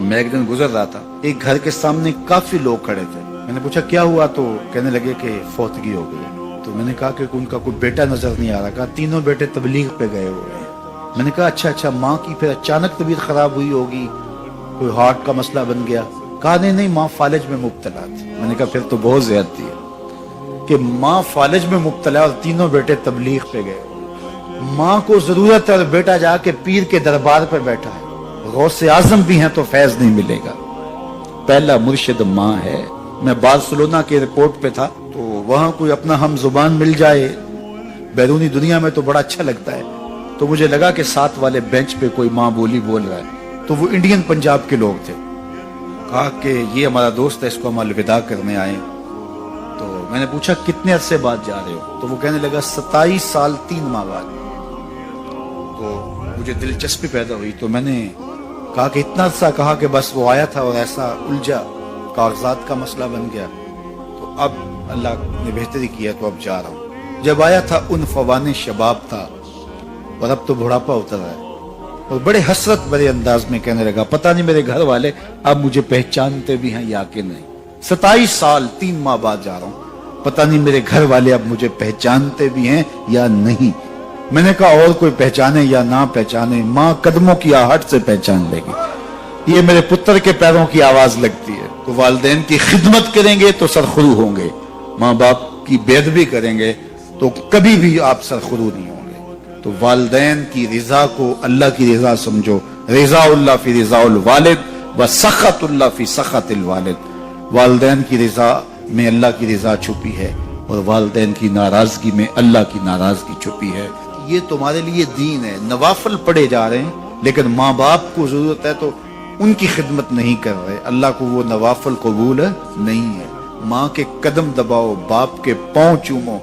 मैं एक दिन गुजर रहा था, एक घर के सामने काफी लोग खड़े थे। मैंने पूछा क्या हुआ, तो कहने लगे कि फौतगी हो गई। तो मैंने कहा कि उनका कोई बेटा नजर नहीं आ रहा। कहा तीनों बेटे तबलीग पे गए हुए हैं। मैंने कहा अच्छा, माँ की फिर अचानक तबीयत खराब हुई होगी, कोई हार्ट का मसला बन गया। कहा नहीं, माँ फालिज में मुब्तला थी। मैंने कहा फिर तो बहुत ज्यादती है कि माँ फालिज में मुब्तला और तीनों बेटे तबलीग पे गए। माँ को जरूरत है और बेटा जाके पीर के दरबार पर बैठा है। गौसे आजम भी हैं तो फैज नहीं मिलेगा। पहला मुर्शिद माँ है। मैं बार्सिलोना के एयरपोर्ट पे था, तो वहां कोई अपना हम जुबान मिल जाए बैरूनी दुनिया में तो बड़ा अच्छा लगता है। तो मुझे लगा कि साथ वाले बेंच पे कोई माँ बोली बोल रहा है, तो वो इंडियन पंजाब के लोग थे। कहा कि ये हमारा दोस्त है, इसको हम अलविदा करने आए। तो मैंने पूछा कितने अरसे बाद जा रहे हो? तो वो कहने लगा 27 साल 3 माह बाद। तो मुझे दिलचस्पी पैदा हुई, तो मैंने कहा कि इतना अरसा? कहा कि बस वो आया था और ऐसा उलझा, कागजात का मसला बन गया, तो अब अल्लाह ने बेहतरी किया तो अब जा रहा हूँ। जब आया था उन फवाने शबाब था और अब तो बुढ़ापा उतर रहा है। और बड़े हसरत भरे अंदाज में कहने लगा पता नहीं मेरे घर वाले अब मुझे पहचानते भी हैं या कि नहीं। 27 साल 3 माह बाद जा रहा हूँ, पता नहीं मेरे घर वाले अब मुझे पहचानते भी हैं या नहीं। मैंने कहा और कोई पहचाने या ना पहचाने, माँ कदमों की आहट से पहचान लेगी। ये मेरे पुत्र के पैरों की आवाज लगती है। तो वालिदैन की खिदमत करेंगे तो सरखुरू होंगे, माँ बाप की बेअदबी करेंगे तो कभी भी आप सरखुरू नहीं होंगे। तो वालिदैन की रिजा को अल्लाह की रिजा समझो। रिजाउल्लाह फी रिजाउल वालिद व सखतुल्लाह फी सखतिल वालिद। वालिदैन की रिजा में अल्लाह की रिजा छुपी है और वालिदैन की नाराजगी में अल्लाह की नाराजगी छुपी है। ये तुम्हारे लिए दीन है। नवाफिल पढ़े जा रहे हैं लेकिन माँ बाप को जरूरत है तो उनकी खिदमत नहीं कर रहे। अल्लाह को वो नवाफिल कबूल नहीं है। माँ के कदम दबाओ, बाप के पांव चूमो,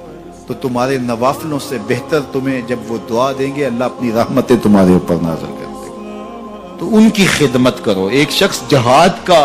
तो तुम्हारे नवाफिलों से बेहतर तुम्हें जब वो दुआ देंगे अल्लाह अपनी रहमतें तुम्हारे ऊपर नाज़िल कर देगा। तो उनकी खिदमत करो। एक शख्स जहाद का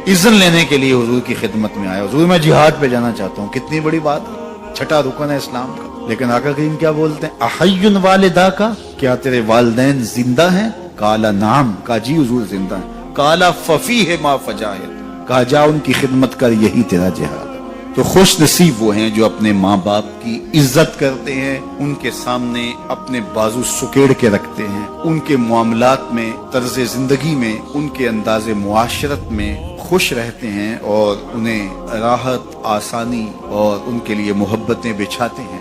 इज़्न लेने के लिए हुजूर की खिदमत में आया, हुजूर मैं जिहाद पे जाना चाहता हूँ। कितनी बड़ी बात है, छठा रुकन है इस्लाम का। लेकिन आका करीम क्या बोलते हैं, अहय्युन वालिदा का, क्या तेरे वालिदैन जिंदा हैं? काला नाम, का जी हुजूर जिंदा है। काला फफी है मा फजाहिद, कहा जा उनकी खिदमत कर, यही तेरा जिहाद है। तो खुश नसीब वो हैं जो अपने माँ बाप की इज्जत करते हैं, उनके सामने अपने बाजू सुकेड़ के रखते हैं, उनके मामलात में, तर्ज जिंदगी में, उनके अंदाजे मुआशरत में खुश रहते हैं और उन्हें राहत, आसानी और उनके लिए मोहब्बतें बिछाते हैं।